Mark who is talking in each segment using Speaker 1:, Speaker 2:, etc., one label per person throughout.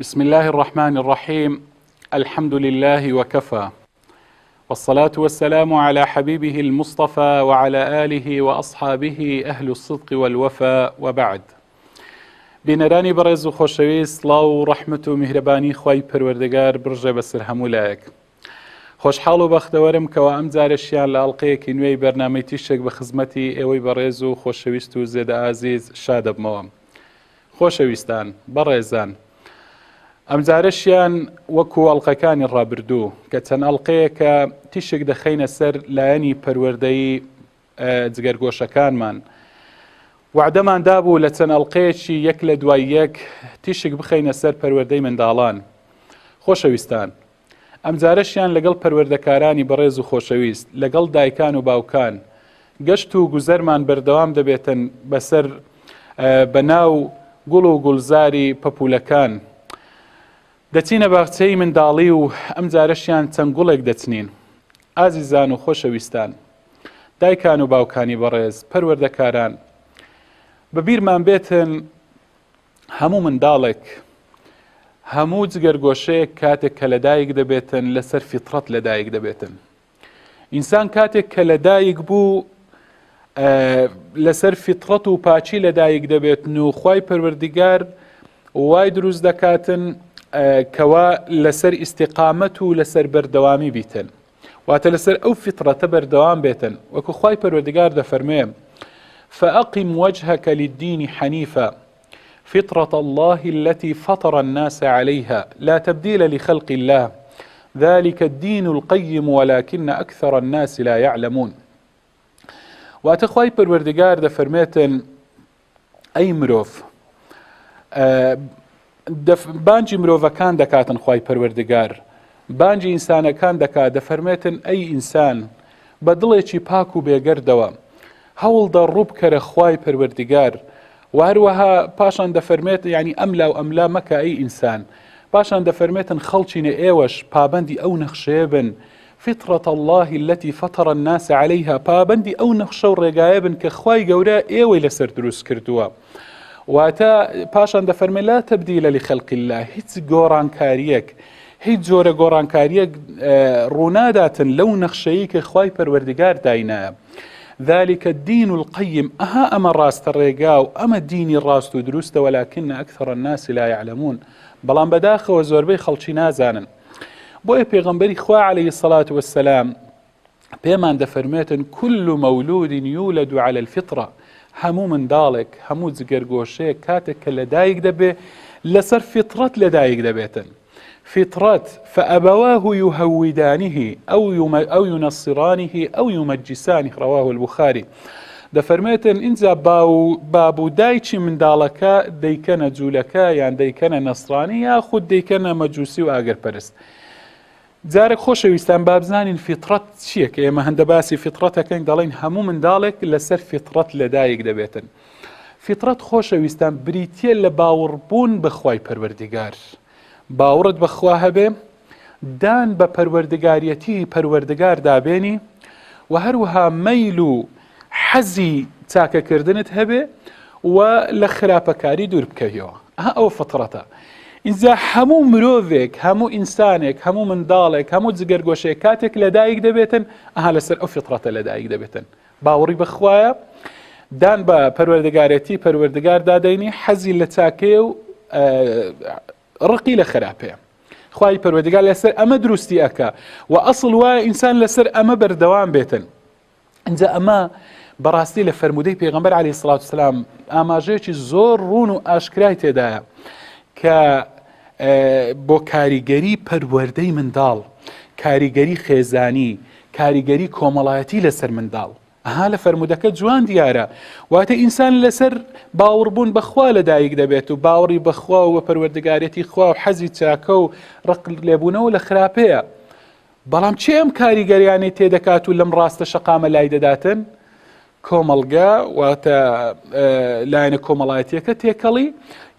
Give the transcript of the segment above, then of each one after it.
Speaker 1: بسم الله الرحمن الرحيم. الحمد لله وكفى، والصلاة والسلام على حبيبه المصطفى وعلى آله وأصحابه أهل الصدق والوفاء، وبعد. بینەرانی بەڕێز و خۆشەویست، سڵاو و ڕەحمەت و میهرەبانی خوای پەروەردگار برژە بەسەر هەموو لایەک. خۆشحاڵ و بەختەوەرم کەوا ئەم جارەشیان لە ئەڵقەیەکی نوێی بەرنامەی تیشێک بە خزمەتی ئێوەی بەڕێز و خۆشەویست و زێدە ئازیز شادەبمەوە. خۆشەویستان، بەڕێزان، ئەم جارەشیان وەکو ئەڵقەکانی ڕابردوو کە چەند ئەڵقەیەکە تیشێک دەخەینە سەر لایەنی پەروەردەیی جگەرگۆشەکانمان. وعدەمان دابوو لە چەند ئەڵقەیەکی یەک لە دوای یەک تیشێک بخەینە سەر پەروەردەی منداڵان. خۆشەویستان، ئەم جارەشیان لەگەڵ پەروەردەکارانی بەڕێز و خۆشەویست، لەگەڵ دایکان و باوکان گەشت و گوزەرمان بەردەوام دەبێتن بەسەر بەناو گوڵ و گوڵزاری پەپولەکان. دەچینە باخچەی منداڵی و ئەم جارەشیان چەند گوڵێک دەچنین. ئازیزان و خۆشەویستان، دایکان و باوکانی بەڕێز، پەروەردەکاران، بەبیرمان بێتن هەموو منداڵێک، هەموو جگەرگۆشەیەک کاتێک کە لەدایک دەبێتن لەسەر فیترەت لەدایک دەبێتن. ئینسان کاتێک کە لەدایک بوو لەسەر فیترەت و پاچی لەدایک دەبێتن و خوای پەروەردگار وای دروست دەکاتن کەوا لەسەر ئیستیقامەت و لەسەر بەردەوامی بیتن، واتە لەسەر ئەو فیترەتە بەردەوام بێتن، وەکو خوای پەروەردگار دەفەرمێ: فأقم وجهك للدين حنيفا فطرة الله التي فطر الناس عليها لا تبديل لخلق الله ذلك الدين القيم ولكن أكثر الناس لا يعلمون. واتخواي پروردگار دەفەرمێتن ئەی مرۆڤ، بانجی مرۆڤەکان دەکاتن خوای پەروەردگار، بانجی ئینسانەکان دەکات، دەفەرمێتن ئەی ئینسان، بە دڵێکی پاک و بێگەردەوە هەوڵدا ڕووبکەرە خوای پەروەردگار. و هەروەها پاشان دەفەرمێت یعنی ئەملا و ئەملا مەکە ئەی ئینسان، پاشان دەفەرمێتن خەڵچینە ئێوەش پابەندی ئەو نەخشەیە بن، فطرة الله التي فطر الناس عليها، پابەندی ئەو نەخشە و ڕێگایە بن کە خوای گەورە ئێوەی لەسەر دروست کردووە. واتە پاشان دەفەرمێت لا تبديل لخلق الله، هیچ گۆڕانکاریەک، هیچ جۆرە گۆڕانکاریەک ڕووناداتن لەو نەخشەیە کە خوای پەروەردگار داینایە. ذلك الدين القيم، أما راست الرقاو، أما ديني راست ودروست، ولكن أكثر الناس لا يعلمون. بلان بداخل وزوربي خلشي نازانا. بوئي پیغمبري خوا عليه الصلاة والسلام بيمان دفرميتن كل مولود يولد على الفطرة، همو من دالك همو زقرقوشي كاتك لدايق دبي لسر فطرة لدايق دبيتن فطرة، فأبواه يهودانه أو ينصرانه أو يمجسانه، رواه البخاري. دفرميتن إنزا بابو دايتشي من دالكا ديكنا جولكا، يعني ديكنا نصراني ياخد ديكنا مجوسي وآقر برست. جارك خۆشەویستان بابزانین فیترەت چییە کە ئێمە هەندە باسی فیترەتەکەین دەڵێن هەموو منداڵێک لەسەر فیترەت لەدایک دەبێتن. فیترەت خۆشەویستان بریتیە لە باوەڕبوون بەخوای پەروەردگار. باوەڕت بەخوا هەبێ، دان بە پەروەردگاریەتی پەروەردگار دابێنی، و هەروەها مەیل و حەزی چاکەکردنت هەبێ و لە خراپەکاری دوور بکەیەوە. ئەو فیترەتە. ئینجا هەموو مرۆڤێک، هەموو ئینسانێک، هەموو منداڵێک، هەموو جگەرگۆشەیە کاتێک لەدایک دەبێتن لەسەر ئەو فیترەتە لەدایک دەبێتن. باوەڕی بەخوایە، دان بە پەروەردگارەتی پەروەردگار دادەینی، حەزی لە چاکێ و ڕقی لە خراپەیە. خوای پەروەردگار لەسەر ئەمە دروستی ئەکا و ئەسڵ وایە ئینسان لەسەر ئەمە بەردەوام بێتن. ئینجا ئەمە بەڕاستی لە فەرمودەی پێغەمبەر عەلەیهی سڵات وسەلام ئاماژەیەکی زۆر ڕوون و ئاشکرای تێدایە کە بۆ کاریگەری پەروەردەی منداڵ، کاریگەری خێزانی، کاریگەری کۆمەڵایەتی لەسەر منداڵ. لە فەرمودەکە جوان دیارە، واتە ئینسان لەسەر باوەڕبوون بەخوا لەدایک دەبێت و باوەڕی بەخوا و بە پەروەردگارەتی خوا و حەزی چاکە و ڕق لێبوونەوە لە خراپەیە. بەڵام چێ ئەم کاریگەریانەی تێدەکات و لەم ڕاستە شەقامە لای دەداتن؟ کۆمەڵگە، واتە لایەنە کۆمەڵایەتیەکە تێکەڵی،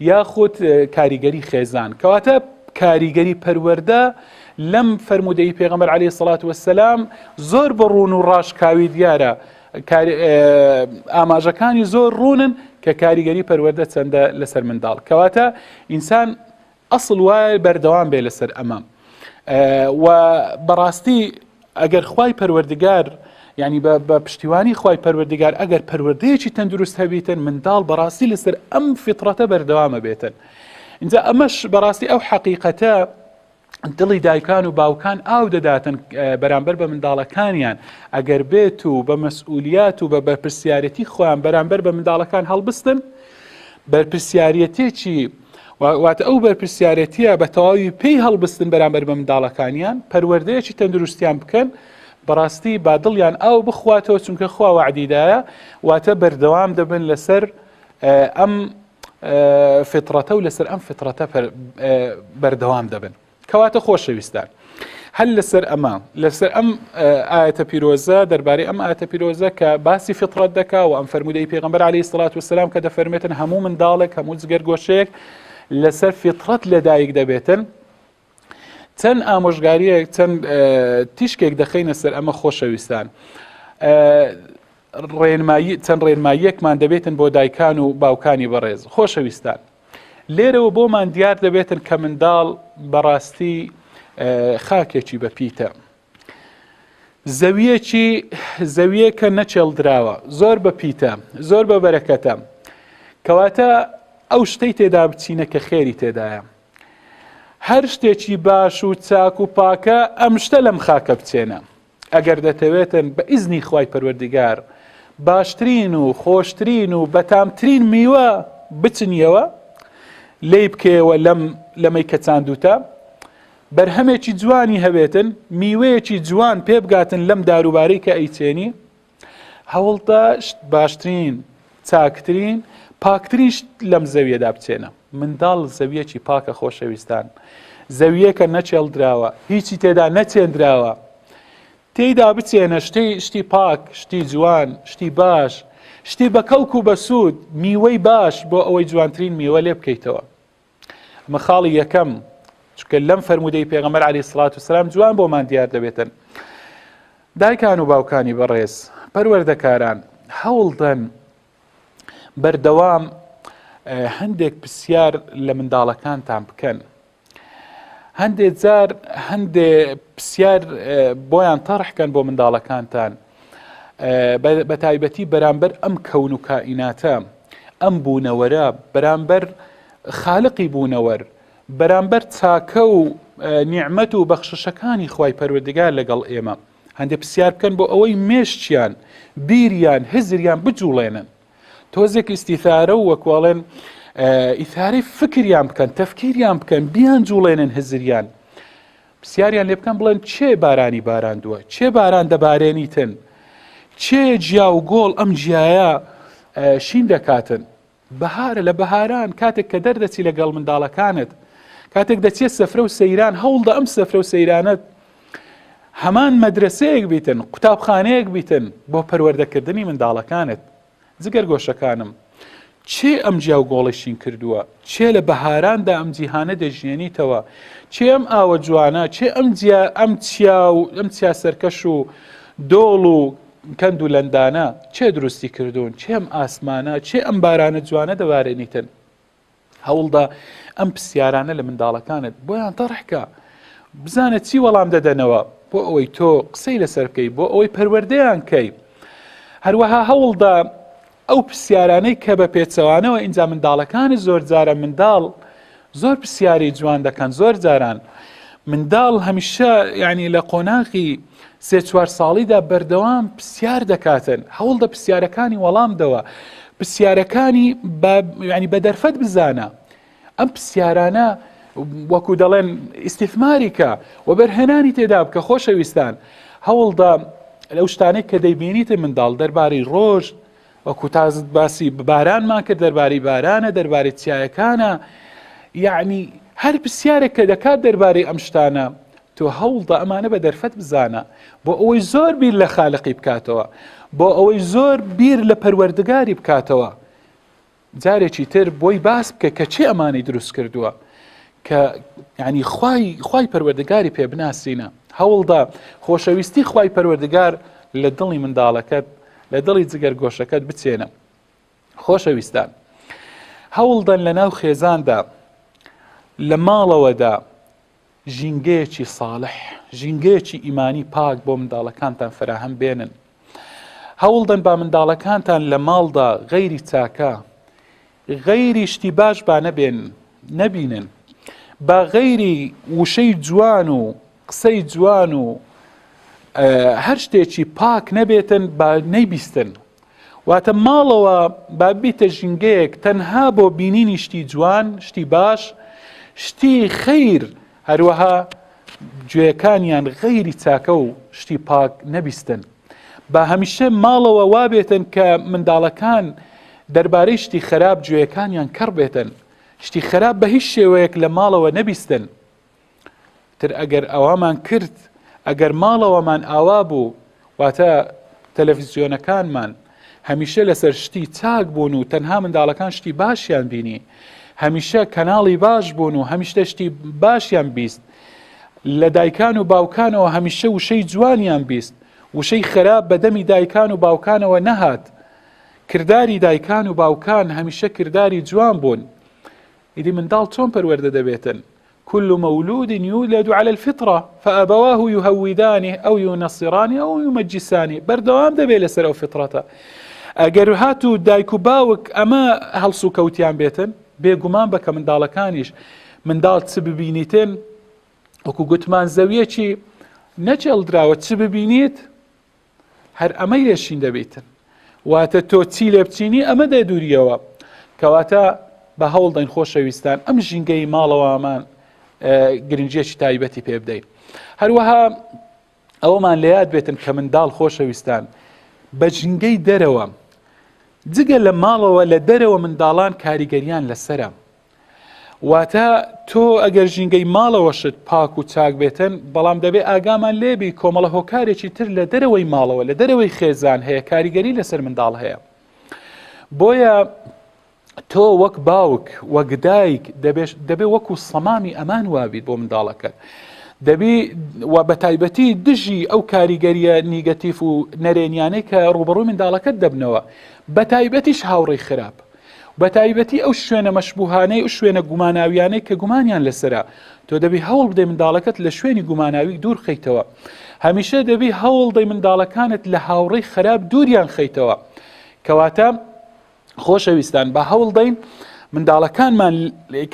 Speaker 1: یاخود کاریگەری خێزان، کەواتە کاریگەری پەروەردە لەم فەرمودەی پێغەمبەر عەلەیهی سەڵات وەسەلام زۆر بەڕوون و ڕاشکاوی دیارە، ئاماژەکانی زۆر ڕوونن کە کاریگەری پەروەردە چەندە لەسەر منداڵ. کەواتە ئینسان ئەسڵ وایە بەردەوام بێ لەسەر ئەمە و بەڕاستی ئەگەر خوای پەروەردگار یعنی بە پشتیوانی خوای پەروەردگار ئەگەر پەروەردەیەکی تەندروست هەبیتن منداڵ بەڕاستی لەسەر ئەم فیترەتە بەردەوامە بێتن. اینجا ئەمەش بەڕاستی ئەو حەقیقەتە دڵی دایکان و باوکان ئاو دەداتن بەرامبەر بە منداڵەکانیان ئەگەر بێت و بە مەسئولیات و بە بەرپرسیارەتی خۆیان بەرامبەر بە منداڵەکان هەڵبستن بەرپرسیارەتێکی واتە ئەو بەرپرسیارەتیە بە تەواوی پێی هەڵبستن بەرامبەر بە منداڵەکانیان پەروەردەیەکی تەندروستیان بکەن بەڕاستی با دڵیان ئاو بخواتەوە چونکە خوا وعدیدایە واتە بەردەوام دەبن لەسەر ئەم فطرەتە و لەسەر ئەم فطرەتە بەردەوام دەبن کەواتە خۆشەویستان هەل لەسەر ئەمە لەسەر ئەم ئاەتە پیرۆزە دەربارەی ئەم ئاەتە پیرۆزە کە باسی فطرەت دەکا و ئەم فەرمودەی پێغەمبەر عەلەیهی سڵات وسەلام کە دەفەرمێتن هەموو منداڵێک هەموو جگەرگۆشەیەک لەسەر فطرەت لەدایک دەبێتن چەند ئامۆژگاریەک چەند تیشکێک دەخەینە سەر ئەمە خۆشەویستان چەند ڕێنماییەکمان دەبێتن بۆ دایکان و باوکانی بەڕێز خۆشەویستان لێرەوە بۆمان دیار دەبێتن کە منداڵ بەڕاستی خاکێکی بەپیتە زەویەکە نەچێڵدراوە زۆر بەپیتە زۆر بە بەرەکەتە کەواتە ئەو شتەی تێدا بچینە کە خێری تێدایە هەر شتێکی باش و چاک و پاکە ئەم شتە لەم خاکە بچێنە ئەگەر دەتەوێتن بە ئیزنی خوای پەروەردگار باشترین و خۆشترین و بەتامترین میوە بچنیەوە لێی بکەوە لەمەی کەچاندوتە بەرهەمێکی جوانی هەبێتن میوەیەکی جوان پێ بگاتن لەم داروبارەی کە ئەیچێنی هەوڵتە باشترین چاکترین پاکترین لەم زەویەدا بچێنە منداڵ زەویەکی پاکە خۆشەویستان زەویەکە نەچێڵدراوە هیچی تێدا نەچێندراوە تێیدا بچێنە شتی پاک شتی جوان شتی باش شتی بە کەڵک و بەسوود میوەی باش بۆ ئەوەی جوانترین میوە لێ بکەیتەوە ئەمە خاڵی یەکەم چونکە لەم فەرمودەی پێغەمبەر عەلەیهی سڵات وسەلام جوان بۆمان دیار دەبێتن دایکان و باوکانی بەڕێز پەروەردەکاران هەوڵدەن بەردەوام هەندێک پرسیار لە منداڵەکانتان بکەن هەندێک جار هەندێک پرسیار بۆیان تەڕحکەن بۆ منداڵەکانتان بە تایبەتی بەرامبەر ئەم کەون و کائیناتە ئەم بوونەوەرە بەرامبەر خالقی بوونەوەر بەرامبەر چاکە و نیعمەت و بەخششەکانی خوای پەروەردگار لەگەڵ ئێمە هەندێک پرسیار بکەن بۆ ئەوەی مێشتیان بیریان هزریان بجوڵێنن تۆزێک ئیستیثارە و وەکواڵێن ئیثارەی فکریان بکەن تەفکیریان بکەن بیان جوڵێنن هزریان پرسیاریان لێ بکەن بڵێن چێ بارانی باراندووە چێ باران دەبارێنیتن چێ جیا و گۆڵ ئەم جیایە شین دەکاتن بەهارە لە بەهاران کاتێک کە دەردەچی لەگەڵ منداڵەکانت کاتێک دەچێت سەفرە و سەیران هەوڵدە ئەم سەفرە و سەیرانت هەمان مەدرسەیەک بیتن قوتابخانەیەک بیتن بۆ پەروەردەکردنی منداڵەکانت جگەر گۆشەکانم چێ ئەم جیا و گۆڵی شین کردووە چێ لە بەهاراندا ئەم جیهانە دەژێنیتەوە چێ ئەم ئاوە جوانە چێ ئەم چیا سەرکەش و دۆڵ و کەند و لەندانە چێ دروستی کردوون چێ ئەم ئاسمانە چێ ئەم بارانە جوانە دەوارێنیتن هەوڵدا ئەم پرسیارانە لە منداڵەکانت بۆیان تەڕحکە بزانێت چی وەڵام دەدەنەوە بۆ ئەوەی تۆ قسەی لەسەر بکەی بۆ ئەوەی پەروەردەیان کەی هەروەها هەوڵدا ئەو پرسیارانەی کە بە پێچەوانەوە ئینجا منداڵەکانی زۆر جارە منداڵ زۆر پرسیاری جوان دەکەن زۆر جاران منداڵ هەمیشە یعنی لە قۆناغی 3-4 ساڵیدا بەردەوام پرسیار دەکاتن هەوڵدە پرسیارەکانی وەڵامدەوە پرسیارەکانی ینی بە دەرفەت بزانە ئەم پرسیارانە وەکو دەڵێن ئیستیثماریکە و بەرهێنانی تێدا بکە خۆشەویستان هەوڵدە لەو شتانەی کە دەیبینیتە منداڵ دەربارەی ڕۆژ وەکو تازت باسی بارانمان کرد دەربارەی بارانە دەربارەی چیایەکانە یعنی هەر پرسیارێک کە دەکات دەربارەی ئەم شتانە تۆ هەوڵدە ئەمانە بە دەرفەت بزانە بۆ ئەوەی زۆر بیر لە خالقی بکاتەوە بۆ ئەوەی زۆر بیر لە پەروەردگاری بکاتەوە جارێکی تر بۆی باس بکە کە چێ ئەمانەی دروست کردووە کە ینی خوای پەروەردگاری پێ بناسینە هەوڵدە خۆشەویستی خوای پەروەردگار لە دڵی منداڵەکەت لە دڵی جگەر گۆشەکەت بچێنە خۆشەویستان هەوڵدەن لە ناو خێزاندا لە ماڵەوەدا ژینگەیەکی ساڵح، ژینگەیەکی ئیمانی پاک بۆ منداڵەکانتان فراهەم بێنن. هەوڵدەن با منداڵەکانتان لە ماڵدا غەیری چاکە، غەیری شتی باش با نەبینن، با غەیری وشەی جوان و قسەی جوان و هەر شتێکی پاک نەبێتن با نەیبیستن. واتە ماڵەوە با بیتە ژینگەیەک تەنها بۆ بینینی شتی جوان، شتی باش، شتی خەیر، هەروەها گوێەکانیان غەیری چاکە و شتی پاک نەبیستن. با هەمیشە ماڵەوە وابێتن کە منداڵەکان دەربارەی شتی خراپ گوێەکانیان کەڕ بێتن، شتی خراپ بە هیچ شێوەیەک لە ماڵەوە نەبیستن. تر ئەگەر ئەوامان کرد، ئەگەر ماڵەوەمان ئاوا بوو، واتە تەلەڤیزیۆنەکانمان هەمیشە لەسەر شتی چاک بوون و تەنها منداڵەکان شتی باشیان بینی، هەمیشە کەناڵی باش بوون و هەمیشە شتی باشیان بیست، لە دایکان و باوکانەوە هەمیشە وشەی جوانیان بیست، وشەی خراپ بەدەمی دایکان و باوکانەوە نەهات، کردداری دایکان و باوکان هەمیشە کردداری جوان بوون. ئیدی منداڵ چۆن پەروەردە دەبێتن؟ كل مولود يولد على الفطرة فأبواه يهودانه أو ينصرانه أو يمجسانه. بردوام دەبێ لەسەر ئەو فطرەتە. ئەگەر هاتوو دایک و باوک ئەمە هەڵسو کەوتیان بێتن، بێگومان بە کە منداڵەکانیش منداڵ چ ببینیتن، وەکو گوتمان زەویەکی نەچێڵدراوە، چ ببینیت هەر ئەمەی لێشین دەبێتن. واتە تۆ چی لێ بچینی ئەمە دەدووریەوە. کەواتە بە هەوڵدەین خۆشەویستان ئەم ژینگەی ماڵەوەمان گرنگجێکی تایبەتی پێ بدەین. هەروەها ئەوەمان لە یاد بێتن کە منداڵ خۆشەویستان بە ژینگەی دەرەوە، جگە لە ماڵەوە لە دەرەوە منداڵان کاریگەریان لەسرە. واتە تۆ ئەگەر ژینگەی ماڵەوەشت پاک و چاک بێتن، بەڵام دەبێ ئاگامان لێبی کۆمەڵە هۆکارێکی تر لە دەرەوەی ماڵەوە، لە دەرەوەی خێزان هەیە، کاریگەری لەسەر منداڵ هەیە. بۆیە تۆ وەک باوک وەک دایک دەبێ وەکو سەمامی ئەمان وابیت بۆ منداڵەکەت. دەبی و بە تایبەتی دژی ئەو کاریگەریە نیگەتیف و نەرێنیانەی کە ڕوبەڕووی منداڵەکەت دەبنەوە، بە تایبەتیش هاوڕێی خراپ، بە تایبەتی ئەو شوێنە مەشبوهانەی، ئەو شوێنە گوماناویانەی کە گومانیان لەسرە، تۆ دەبی هەوڵ بدەی منداڵەکەت لە شوێنی گوماناوی دوور خەیتەوە. هەمیشە دەبی هەوڵ دەی منداڵەکانت لە هاوڕێی خراپ دووریان خەیتەوە. کەواتە خۆشەویستان بە هەوڵ دەین منداڵەکانمان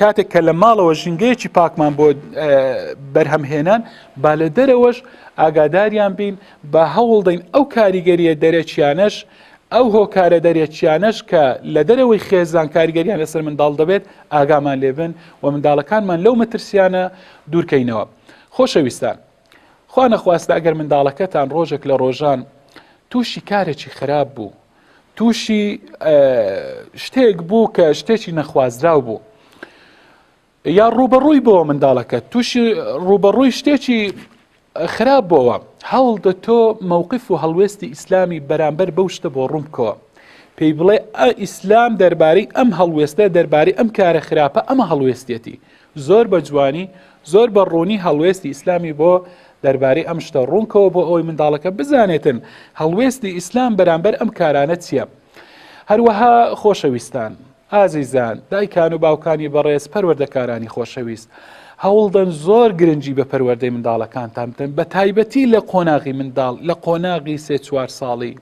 Speaker 1: کاتێک کە لە ماڵەوە ژینگەیەکی پاکمان بۆ بەرهەمهێنان، با لە دەرەوەش ئاگاداریان بین، بە هەوڵ دەین ئەو کاریگەریە دەرەچیانەش، ئەو هۆکارە دەرێکیانەش کە لە دەرەوەی خێزان کاریگەریان لەسەر منداڵ دەبێت ئاگامان لێبن و منداڵەکانمان لەو مەترسیانە دوورکەینەوە. خۆشەویستان، خوا نەخواستە ئەگەر منداڵەکەتان ڕۆژێک لە ڕۆژان تووشی کارێکی خراپ بوو، تووشی شتێک بوو کە شتێکی نەخوازراو بوو، یا ڕوبەڕووی بۆ منداڵەکەت تووشی ڕوبەڕووی شتێکی خراپ بۆەوە، هەوڵ دە تۆ مووقف و هەڵوێستی ئیسلامی بەرامبەر بەو شتە بۆ ڕوون بکەوە، پێی بڵێ ئیسلام دەربارەی ئەم هەڵوێستە، دەربارەی ئەم کارە خراپە ئەمە هەڵوێستێتی. زۆر بە جوانی، زۆر بە ڕوونی هەڵوێستی ئیسلامی بۆ دەربارەی ئەم شتە ڕوونکەوە بۆ ئەوی منداڵەکە بزانێتن هەڵوێستی ئیسلام بەرامبەر ئەم کارانە چییە. هەروەها خۆشەویستان، ئازیزان، دایکان و باوکانی بەڕێز، پەروەردەکارانی خۆشەویست، هەوڵدەن زۆر گرنگی بە پەروەردەی منداڵەکانتان بدەن، بە تایبەتی لە قۆناغی منداڵ، لە قۆناغی 3-4 ساڵی،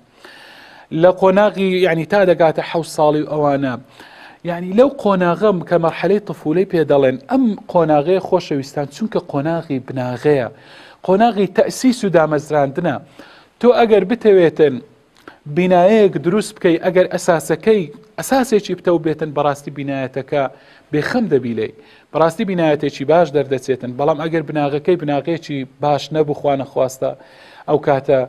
Speaker 1: لە قۆناغی یعنی تا دەگاتە 7 ساڵی و ئەوانە، یعنی لەو قۆناغەم کە مەرحەلەی طفولەی پێ دەڵێن، ئەم قۆناغەیە خۆشەویستان چونکە قۆناغی بناغەیە، قۆناغی تەئسیس و دامەزراندنە. تۆ ئەگەر بتەوێتن بینایەک دروست بکەی، ئەگەر ئەساسێکی بتەو بێتن، بەڕاستی بینایەتەکە بێخەم دەبیلێ، بەڕاستی بینایەتێکی باش دەردەچێتن. بەڵام ئەگەر بناغەکەی بناغێکی باش نەبوو، خوا نەخواستە، ئەو کاتە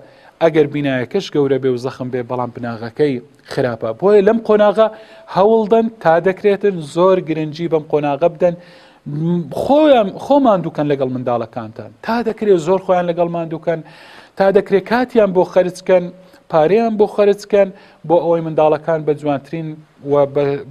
Speaker 1: ئەگەر بینایەکەش گەورە بێ و زەخم بێ، بەڵام بناغەکەی خراپە. بۆیە لەم قۆناغە هەوڵدەن تا دەکرێتن زۆر گرنگی بەم قۆناغە بدەن، خۆمان دووکەن لەگەڵ منداڵەکانتان، تا دەکرێت زۆر خۆیان لەگەڵمان دووکەن، تا دەکرێت کاتیان بۆ خەرجکەن، پارەیان بۆ خەرجکەن، بۆ ئەوەی منداڵەکان بە جوانترین و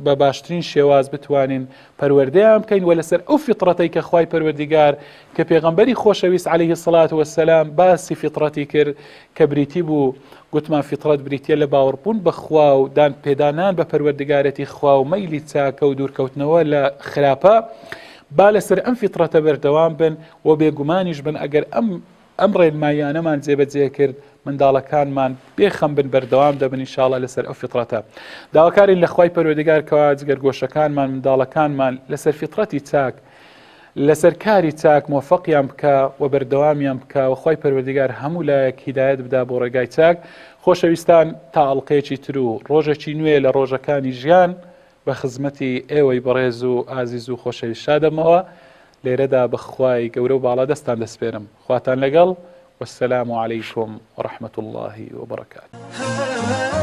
Speaker 1: بە باشترین شێواز بتوانین پەروەردەیان بکەین و لەسەر ئەو فیتڕەتەی کە خوای پەروەردیگار کە پێغەمبەری خۆشەویست عەلەیهی السەڵات وەسسەلام باسی فیتڕەتی کرد کە بریتی بوو، گوتمان فیتڕەت بریتیە لە باوەڕبوون بە خوا و پێدانان بە پەروەردگارەتی خوا و مەیلی چاکە و دوورکەوتنەوە لە خراپە. با لەسەر ئەم فیترەتە بەردەوام بن و بێگومانیش بن ئەگەر ئەم ڕێنمایانەمان جێبەجێ کرد منداڵەکانمان بێخەم بن بەردەوام دەبن ئینشاڵڵا لەسەر ئەو فیترەتە. داواکارین لە خوای پەروەردگار کەوا جگەرگۆشەکانمان منداڵەکانمان لەسەر فیترەتی چاک لەسەر کاری چاک مۆفەقیان بکە و بەردەوامیان بکە و خوای پەروەردگار هەموو لایەک هیدایەت بدا بۆ ڕێگای چاک. خۆشەویستان تا ئەڵلقەیەکی تر و ڕۆژێکی نوێ لە ڕۆژەکانی ژیان بە خزمەتی ئێوەی بەڕێز و ئازیز و خۆشەویست شادەمەوە لێرەدا بەخوای گەورە و باڵا دەستان دەسپێرم. خواتان لەگەڵ والسلام عليكم ورحمة الله وبركاته.